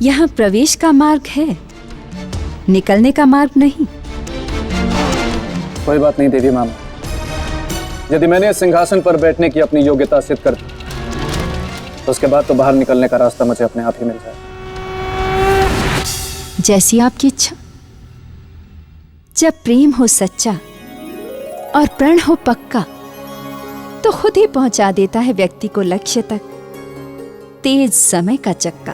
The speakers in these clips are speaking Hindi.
यहाँ प्रवेश का मार्ग है, निकलने का मार्ग नहीं। कोई बात नहीं देवी मामा, यदि मैंने इस सिंहासन पर बैठने की अपनी योग्यता सिद्ध कर दी तो उसके बाद तो बाहर निकलने का रास्ता मुझे अपने आप ही मिल जाए। जैसी आपकी इच्छा। जब प्रेम हो सच्चा और प्रण हो पक्का तो खुद ही पहुंचा देता है व्यक्ति को लक्ष्य तक तेज समय का चक्का।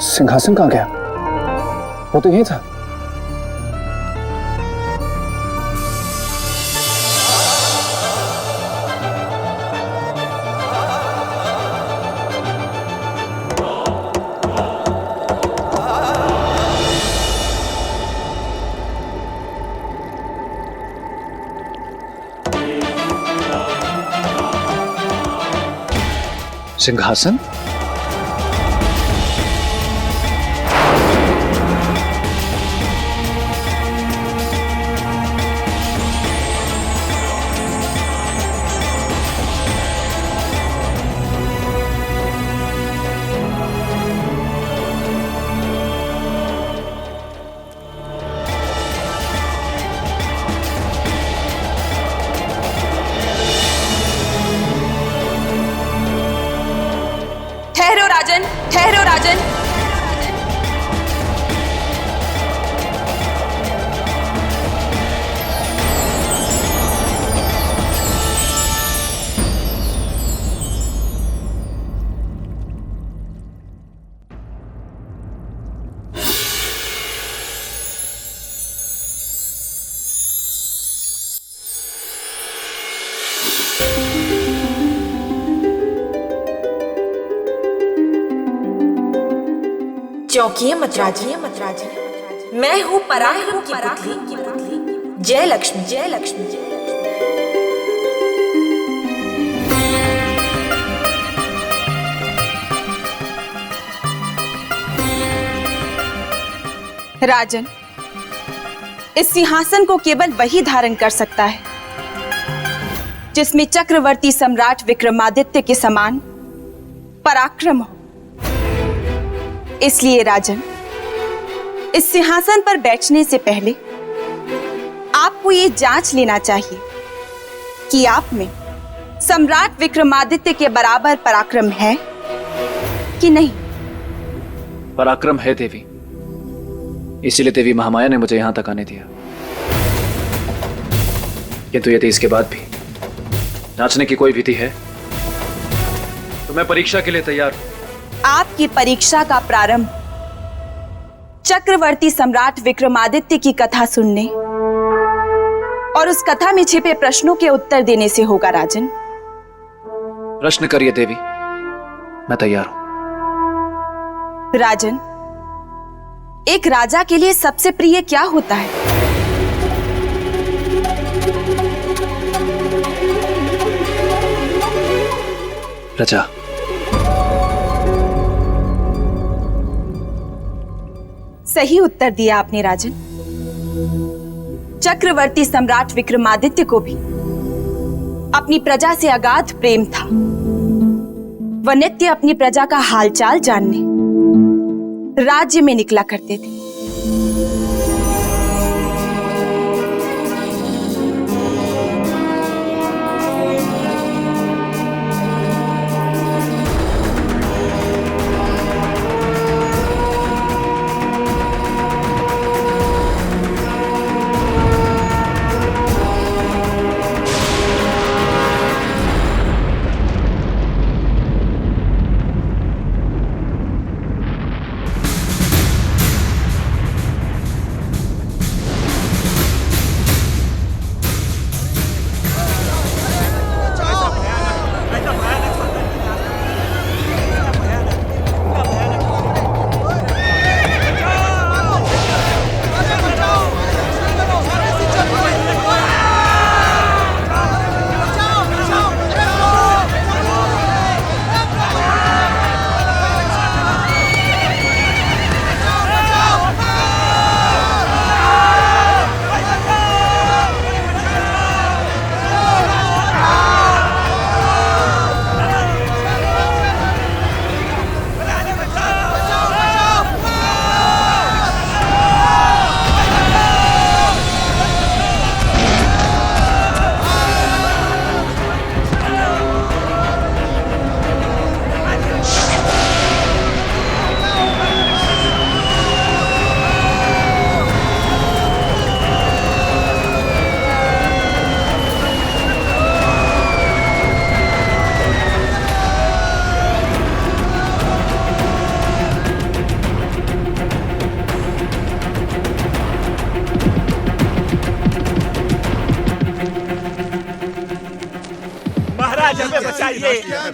सिंहासन कहाँ गया? वो तो यही था। सिंहासन? ठहरो राजन, ठहरो राजन। चौंकिए मत राजी, मैं हूँ पराक्रम की पुतली, जय लक्ष्मी, जय लक्ष्मी। राजन, इस सिंहासन को केवल वही धारण कर सकता है जिसमें चक्रवर्ती सम्राट विक्रमादित्य के समान पराक्रम हो। इसलिए राजन, इस सिंहासन पर बैठने से पहले आपको ये जांच लेना चाहिए कि आप में सम्राट विक्रमादित्य के बराबर पराक्रम है कि नहीं। पराक्रम है देवी, इसीलिए देवी महामाया ने मुझे यहां तक आने दिया। किंतु यदि इसके बाद भी जांचने की कोई विधि है तो मैं परीक्षा के लिए तैयार हूं। आपकी परीक्षा का प्रारंभ चक्रवर्ती सम्राट विक्रमादित्य की कथा सुनने और उस कथा में छिपे प्रश्नों के उत्तर देने से होगा राजन। प्रश्न करिए देवी, मैं तैयार हूं। राजन, एक राजा के लिए सबसे प्रिय क्या होता है? प्रजा। सही उत्तर दिया आपने राजन। चक्रवर्ती सम्राट विक्रमादित्य को भी अपनी प्रजा से अगाध प्रेम था। वह नित्य अपनी प्रजा का हालचाल जानने राज्य में निकला करते थे।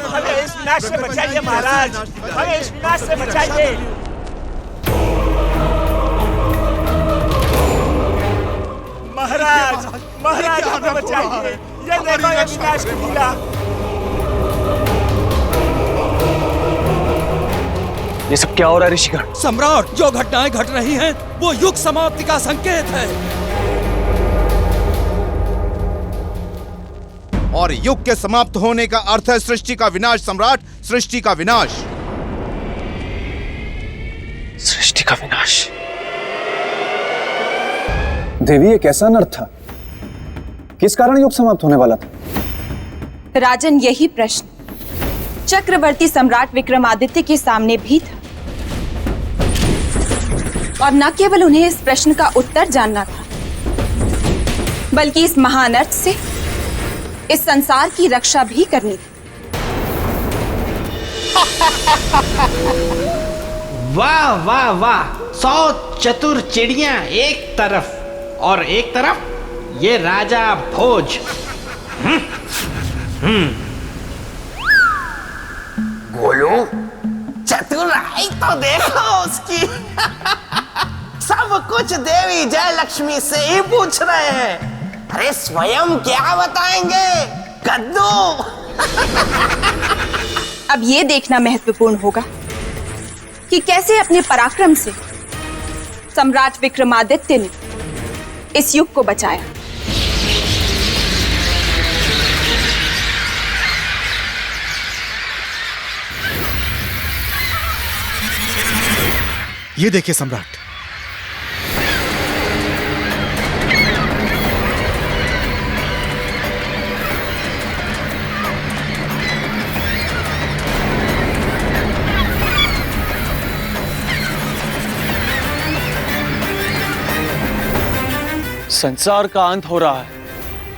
हमें इस विनाश से बचाइए महाराज, हमें इस विनाश से बचाइए। महाराज, महाराज हमें बचाइए, ये देखो ये विनाश की लीला। ये सब क्या हो रहा है ऋषिगण? सम्राट, जो घटनाएं घट रही हैं वो युग समाप्ति का संकेत है। और युग के समाप्त होने का अर्थ है सृष्टि का विनाश सम्राट, सृष्टि का विनाश। सृष्टि का विनाश। देवी ये कैसा अनर्थ था? किस कारण युग समाप्त होने वाला था? राजन, यही प्रश्न चक्रवर्ती सम्राट विक्रमादित्य के सामने भी था, और न केवल उन्हें इस प्रश्न का उत्तर जानना था, बल्कि इस महाअनर्थ से इस संसार की रक्षा भी करनी थी। वाह वाह वाह, 100 चतुर चिड़ियां एक तरफ और एक तरफ ये राजा भोज। गोलू, चतुराई तो देखो उसकी। सब कुछ देवी जयलक्ष्मी से ही पूछ रहे हैं। अरे स्वयं क्या बताएंगे कद्दू। अब ये देखना महत्वपूर्ण होगा कि कैसे अपने पराक्रम से सम्राट विक्रमादित्य ने इस युग को बचाया। ये देखिए सम्राट, संसार का अंत हो रहा है,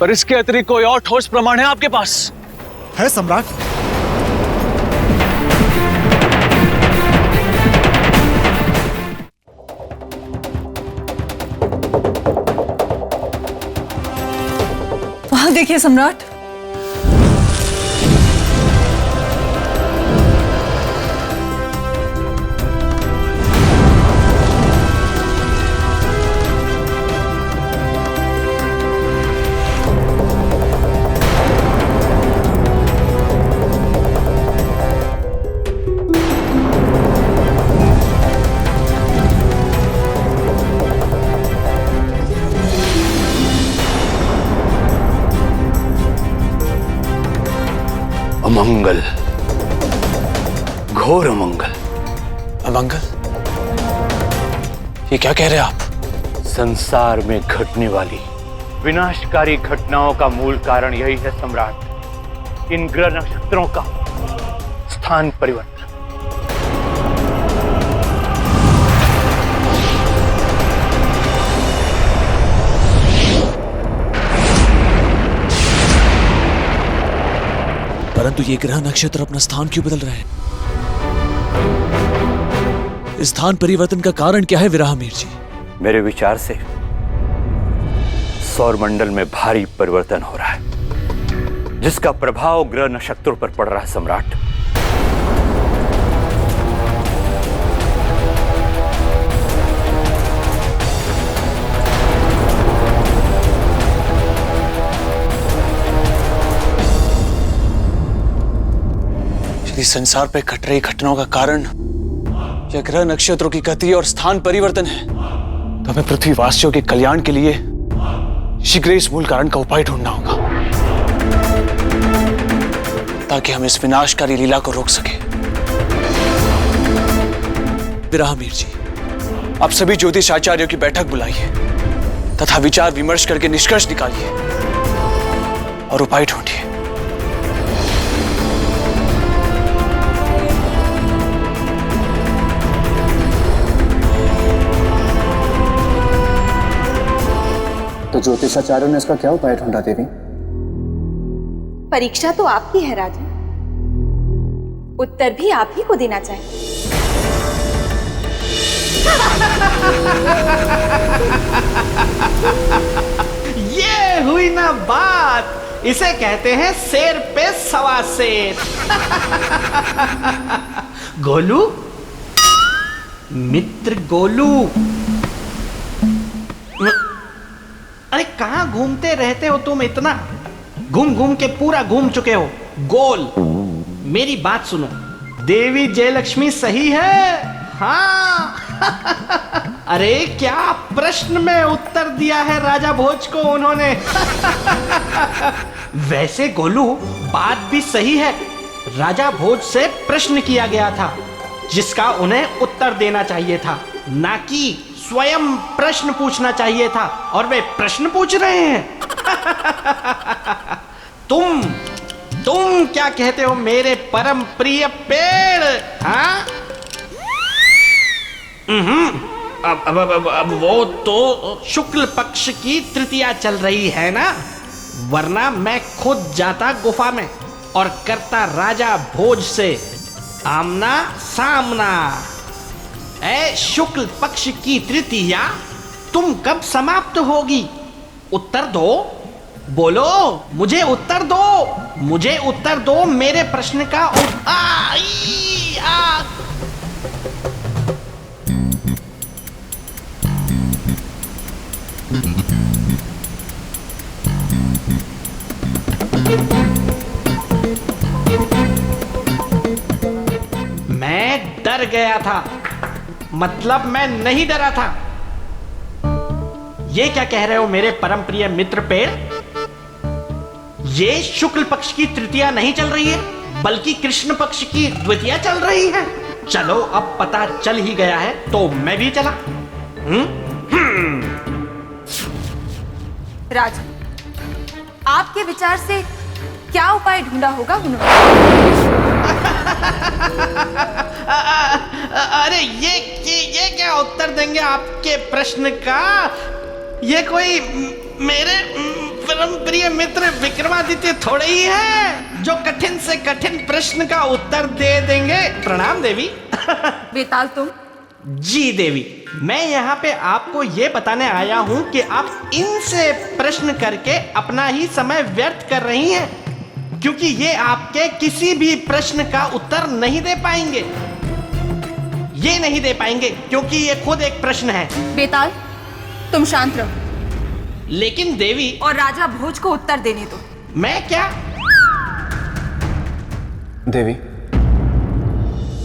पर इसके अतिरिक्त कोई और ठोस प्रमाण है आपके पास? है सम्राट। वहां देखिए सम्राट। अमंगल, घोर अमंगल। अमंगल? ये क्या कह रहे हैं आप? संसार में घटने वाली विनाशकारी घटनाओं का मूल कारण यही है सम्राट, इन ग्रह नक्षत्रों का स्थान परिवर्तन। परंतु ये ग्रह नक्षत्र अपना स्थान क्यों बदल रहे हैं? इस स्थान परिवर्तन का कारण क्या है विराहमीर जी? मेरे विचार से सौरमंडल में भारी परिवर्तन हो रहा है, जिसका प्रभाव ग्रह नक्षत्रों पर पड़ रहा है सम्राट। यदि संसार पर घट रही घटनाओं का कारण या ग्रह नक्षत्रों की गति और स्थान परिवर्तन है, तो हमें पृथ्वीवासियों के कल्याण के लिए शीघ्र इस मूल कारण का उपाय ढूंढना होगा, ताकि हम इस विनाशकारी लीला को रोक सके। विराहमीर जी, आप सभी ज्योतिष आचार्यों की बैठक बुलाइए तथा विचार विमर्श करके निष्कर्ष निकालिए और उपाय ढूंढिए। तो ज्योतिषाचार्यों ने इसका क्या उपाय ढूंढा देवी? परीक्षा तो आपकी है राजन, उत्तर भी आप ही को देना चाहिए। ये हुई ना बात, इसे कहते हैं शेर पे सवा शेर। गोलू, मित्र गोलू, अरे कहां घूमते रहते हो तुम इतना? घूम घूम के पूरा घूम चुके हो गोल। मेरी बात सुनो, देवी जयलक्ष्मी सही है? हाँ। अरे क्या प्रश्न में उत्तर दिया है राजा भोज को उन्होंने। वैसे गोलू, बात भी सही है। राजा भोज से प्रश्न किया गया था जिसका उन्हें उत्तर देना चाहिए था, ना कि स्वयं प्रश्न पूछना चाहिए था, और वे प्रश्न पूछ रहे हैं। तुम क्या कहते हो मेरे परम प्रिय पेड़? हाँ? अब वो तो शुक्ल पक्ष की तृतीया चल रही है ना, वरना मैं खुद जाता गुफा में और करता राजा भोज से आमना सामना। ऐ शुक्ल पक्ष की तृतीया तुम कब समाप्त होगी? उत्तर दो, बोलो, मुझे उत्तर दो, मुझे उत्तर दो मेरे प्रश्न का। मैं डर गया था, मतलब मैं नहीं डरा था। ये क्या कह रहे हो मेरे परम प्रिय मित्र पेड़? ये शुक्ल पक्ष की तृतीया नहीं चल रही है, बल्कि कृष्ण पक्ष की द्वितीया चल रही है। चलो अब पता चल ही गया है तो मैं भी चला। राजा, आपके विचार से क्या उपाय ढूंढा होगा उन्होंने? अरे ये क्या उत्तर देंगे आपके प्रश्न का? ये कोई मेरे परम प्रिय मित्र विक्रमादित्य थोड़े ही है जो कठिन से कठिन प्रश्न का उत्तर दे देंगे। प्रणाम देवी। बेताल तुम? जी देवी, मैं यहाँ पे आपको ये बताने आया हूँ कि आप इनसे प्रश्न करके अपना ही समय व्यर्थ कर रही हैं, क्योंकि ये आपके किसी भी प्रश्न का उत्तर नहीं दे पाएंगे। ये नहीं दे पाएंगे क्योंकि ये खुद एक प्रश्न है। बेताल, तुम शांत रहो। लेकिन देवी, और राजा भोज को उत्तर देने दो। मैं क्या? देवी,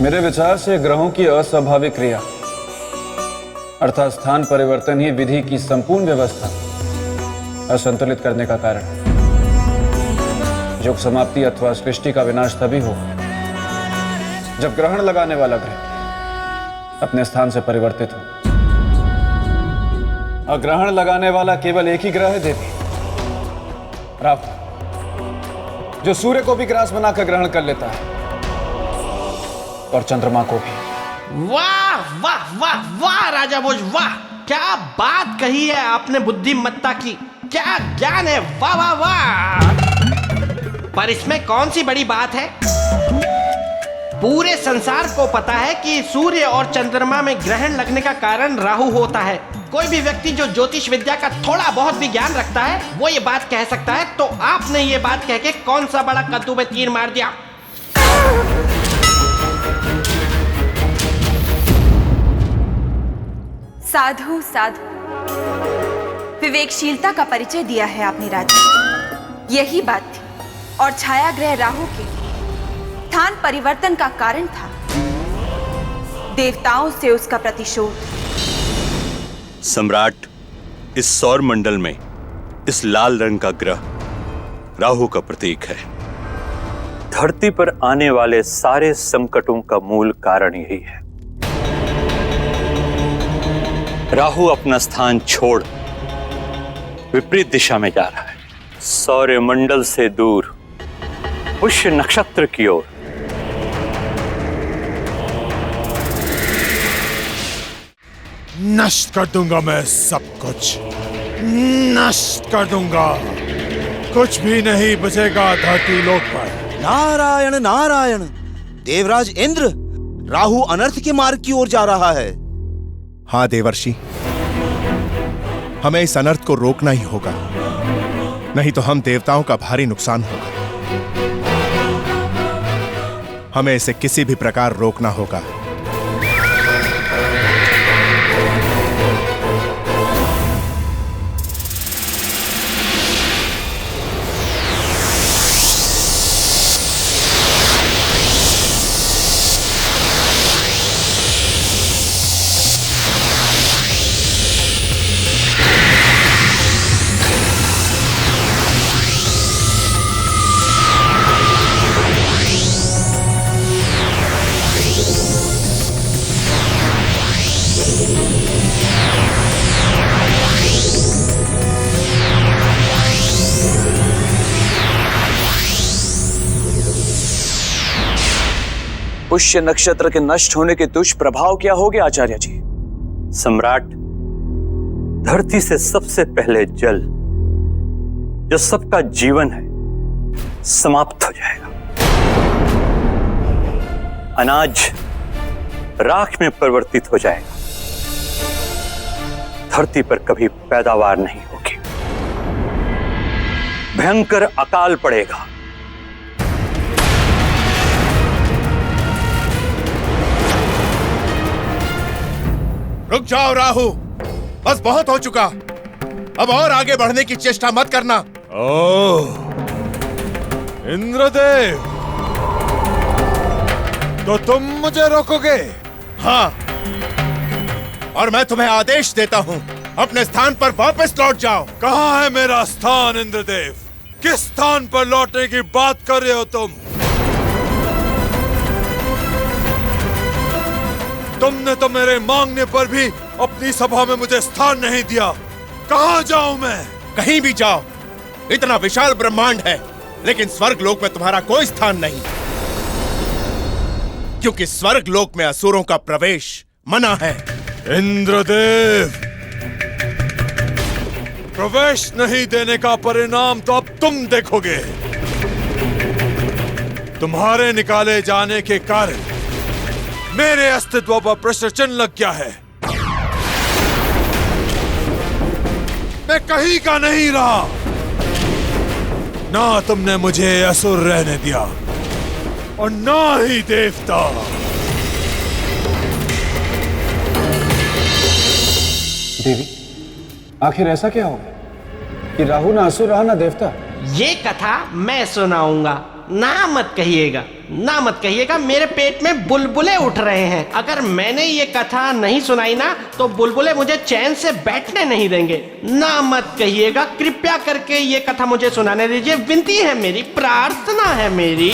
मेरे विचार से ग्रहों की अस्वाभाविक क्रिया अर्थात स्थान परिवर्तन ही विधि की संपूर्ण व्यवस्था असंतुलित करने का कारण। युग समाप्ति अथवा सृष्टि का विनाश तभी हो जब ग्रहण लगाने वाला ग्रह अपने स्थान से परिवर्तित हो। और ग्रहण लगाने वाला केवल एक ही ग्रह है देवी, राहु, जो सूर्य को भी ग्रास बनाकर ग्रहण कर लेता है और चंद्रमा को भी। वाह वाह वाह वाह राजा भोज, वाह! क्या बात कही है आपने बुद्धिमत्ता की, क्या ज्ञान है, वाह वाह वाह! पर इसमें कौन सी बड़ी बात है? पूरे संसार को पता है कि सूर्य और चंद्रमा में ग्रहण लगने का कारण राहु होता है। कोई भी व्यक्ति जो ज्योतिष विद्या का थोड़ा बहुत भी ज्ञान रखता है वो ये बात कह सकता है। तो आपने ये बात कह के कौन सा बड़ा कद्दू में तीर मार दिया? साधु साधु, विवेकशीलता का परिचय दिया है आपने राजा। यही बात थी, और छाया ग्रह राहु के स्थान परिवर्तन का कारण था देवताओं से उसका प्रतिशोध। सम्राट, इस सौर मंडल में इस लाल रंग का ग्रह राहु का प्रतीक है। धरती पर आने वाले सारे संकटों का मूल कारण यही है। राहु अपना स्थान छोड़ विपरीत दिशा में जा रहा है, सौर मंडल से दूर पुष्य नक्षत्र की ओर। नष्ट कर दूंगा मैं सब कुछ, नष्ट कर दूंगा। कुछ भी नहीं बचेगा धरती लोक पर। नारायण नारायण, देवराज इंद्र, राहु अनर्थ के मार्ग की ओर जा रहा है। हाँ देवर्षि, हमें इस अनर्थ को रोकना ही होगा। नहीं तो हम देवताओं का भारी नुकसान होगा। हमें इसे किसी भी प्रकार रोकना होगा। पुष्य नक्षत्र के नष्ट होने के दुष्प्रभाव क्या होंगे आचार्य जी? सम्राट, धरती से सबसे पहले जल, जो सबका जीवन है, समाप्त हो जाएगा। अनाज राख में परिवर्तित हो जाएगा। धरती पर कभी पैदावार नहीं होगी। भयंकर अकाल पड़ेगा। रुक जाओ राहु, बस बहुत हो चुका। अब और आगे बढ़ने की चेष्टा मत करना। ओह, इंद्रदेव, तो तुम मुझे रोकोगे? हाँ, और मैं तुम्हें आदेश देता हूं, अपने स्थान पर वापस लौट जाओ। कहाँ है मेरा स्थान इंद्रदेव? किस स्थान पर लौटने की बात कर रहे हो तुम? तुमने तो मेरे मांगने पर भी अपनी सभा में मुझे स्थान नहीं दिया। कहाँ जाऊं मैं? कहीं भी जाओ, इतना विशाल ब्रह्मांड है, लेकिन स्वर्ग लोक में तुम्हारा कोई स्थान नहीं, क्योंकि स्वर्ग लोक में असुरों का प्रवेश मना है। इंद्रदेव, प्रवेश नहीं देने का परिणाम तो अब तुम देखोगे। तुम्हारे निकाले जाने के कारण मेरे अस्तित्व पर प्रश्न चिन्ह लग गया है। मैं कहीं का नहीं रहा। ना तुमने मुझे असुर रहने दिया और ना ही देवता। देवी, आखिर ऐसा क्या होगा कि राहु ना असुर रहा ना देवता? ये कथा मैं सुनाऊंगा। ना मत कहिएगा, ना मत कहिएगा, मेरे पेट में बुलबुले उठ रहे हैं। अगर मैंने ये कथा नहीं सुनाई ना तो बुलबुले मुझे चैन से बैठने नहीं देंगे। ना मत कहिएगा, कृपया करके ये कथा मुझे सुनाने दीजिए। विनती है मेरी, प्रार्थना है मेरी।